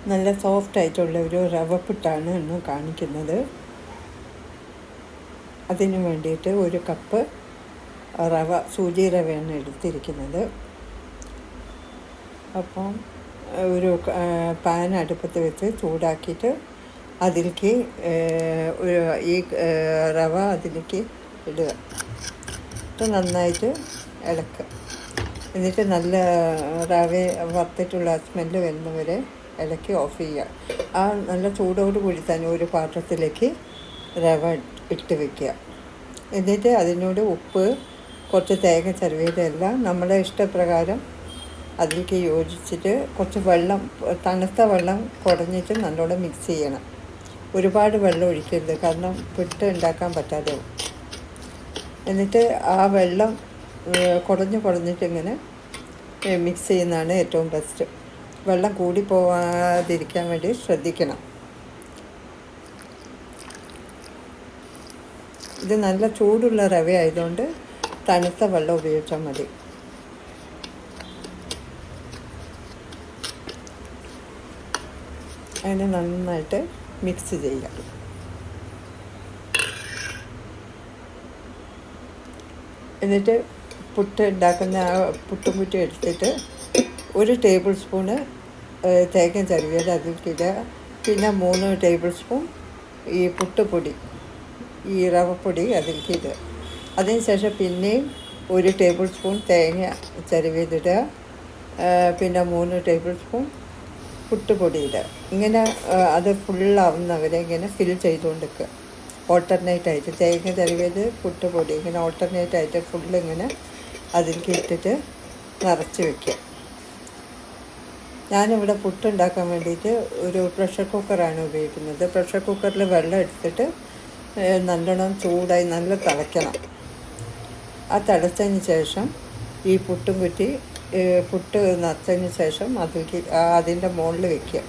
നല്ല സോഫ്റ്റായിട്ടുള്ള ഒരു റവ പുട്ടാണ് ഇന്ന് കാണിക്കുന്നത്. അതിന് വേണ്ടിയിട്ട് 1 കപ്പ് സൂചി റവയാണ് എടുത്തിരിക്കുന്നത്. അപ്പം ഒരു പാൻ അടുപ്പത്ത് വെച്ച് ചൂടാക്കിയിട്ട് അതിലേക്ക് ഈ റവ അതിലേക്ക് ഇടുക. നന്നായിട്ട് ഇളക്കുക. എന്നിട്ട് നല്ല റവ വറുത്തിട്ടുള്ള സ്മെല്ല് വരുന്നവരെ ഇളക്കി ഓഫ് ചെയ്യുക. ആ നല്ല ചൂടോടുകൂടി തന്നെ ഒരു പാത്രത്തിലേക്ക് റവ ഇട്ട് വയ്ക്കുക. എന്നിട്ട് അതിനോട് ഉപ്പ്, കുറച്ച് തേങ്ങ ചിരവിയതെല്ലാം നമ്മുടെ ഇഷ്ടപ്രകാരം അതിലേക്ക് യോജിച്ചിട്ട് കുറച്ച് വെള്ളം, തണുത്ത വെള്ളം കുടഞ്ഞിട്ട് നല്ലോണം മിക്സ് ചെയ്യണം. ഒരുപാട് വെള്ളം ഒഴിക്കരുത്, കാരണം പുട്ട് ഉണ്ടാക്കാൻ പറ്റാതെ. എന്നിട്ട് ആ വെള്ളം കുടഞ്ഞിട്ട് ഇങ്ങനെ മിക്സ് ചെയ്യുന്നതാണ് ഏറ്റവും ബെസ്റ്റ്. വെള്ളം കൂടി പോവാതിരിക്കാൻ വേണ്ടി ശ്രദ്ധിക്കണം. ഇത് നല്ല ചൂടുള്ള റവ ആയതുകൊണ്ട് തണുത്ത വെള്ളം ഉപയോഗിച്ചാൽ മതി. അതിനെ നന്നായിട്ട് മിക്സ് ചെയ്യുക. എന്നിട്ട് പുട്ട് ഉണ്ടാക്കുന്ന ആ പുട്ടുംകുറ്റി എടുത്തിട്ട് 1 ടേബിൾ സ്പൂണ് തേങ്ങ ചിരവിയത് അതിലേക്കിടുക. പിന്നെ 3 ടേബിൾ സ്പൂൺ ഈ പുട്ടുപൊടി, ഈ റവപ്പൊടി അതിലേക്ക് ഇടുക. അതിനുശേഷം പിന്നെയും 1 ടേബിൾ സ്പൂൺ തേങ്ങ ചിരവിയതിടുക. പിന്നെ 3 ടേബിൾ സ്പൂൺ പുട്ടുപൊടി ഇടുക. ഇങ്ങനെ അത് ഫുള്ളാവുന്നവരെ ഇങ്ങനെ ഫിൽ ചെയ്തുകൊണ്ടിരിക്കുക. ഓൾട്ടർനേറ്റായിട്ട് തേങ്ങ ചിരവിയത്, പുട്ടുപൊടി, ഇങ്ങനെ ഓൾട്ടർനേറ്റായിട്ട് ഫുള്ളിങ്ങനെ അതിലേക്ക് ഇട്ടിട്ട് നിറച്ച് വയ്ക്കുക. ഞാനിവിടെ പുട്ടുണ്ടാക്കാൻ വേണ്ടിയിട്ട് ഒരു പ്രഷർ കുക്കറാണ് ഉപയോഗിക്കുന്നത്. പ്രഷർ കുക്കറിൽ വെള്ളം എടുത്തിട്ട് നല്ലോണം ചൂടായി നല്ല തിളയ്ക്കണം. ആ തിളച്ചതിന് ശേഷം ഈ പുട്ടും കുറ്റി പുട്ട് നിറച്ചതിന് ശേഷം അതിൻ്റെ മുകളിൽ വയ്ക്കുക.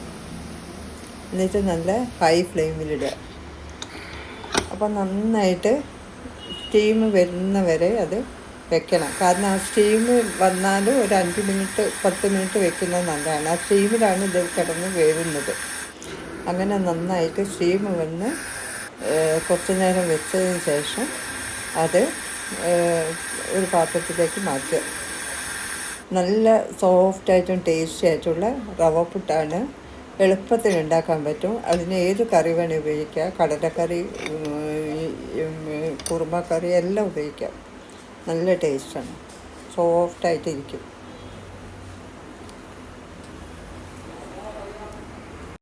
എന്നിട്ട് നല്ല ഹൈ ഫ്ലെയിമിലിടുക. അപ്പോൾ നന്നായിട്ട് സ്റ്റീം വരുന്നവരെ അത് വെക്കണം. കാരണം ആ സ്റ്റീം വന്നാൽ ഒരു 5 മിനിറ്റ് 10 മിനിറ്റ് വെക്കുന്നത് നല്ലതാണ്. ആ സ്റ്റീമിലാണ് ഇത് കിടന്ന് വേവുന്നത്. അങ്ങനെ നന്നായിട്ട് സ്റ്റീം വന്ന് കുറച്ച് നേരം വെച്ചതിന് ശേഷം അത് ഒരു പാത്രത്തിലേക്ക് മാറ്റുക. നല്ല സോഫ്റ്റായിട്ടും ടേസ്റ്റി ആയിട്ടുള്ള റവ പുട്ടാണ്. എളുപ്പത്തിൽ ഉണ്ടാക്കാൻ പറ്റും. അതിന് ഏത് കറി വേണം ഉപയോഗിക്കാം. കടലക്കറി, കുറുമക്കറി എല്ലാം ഉപയോഗിക്കാം. നല്ല ടേസ്റ്റാണ്, സോഫ്റ്റായിട്ടിരിക്കും.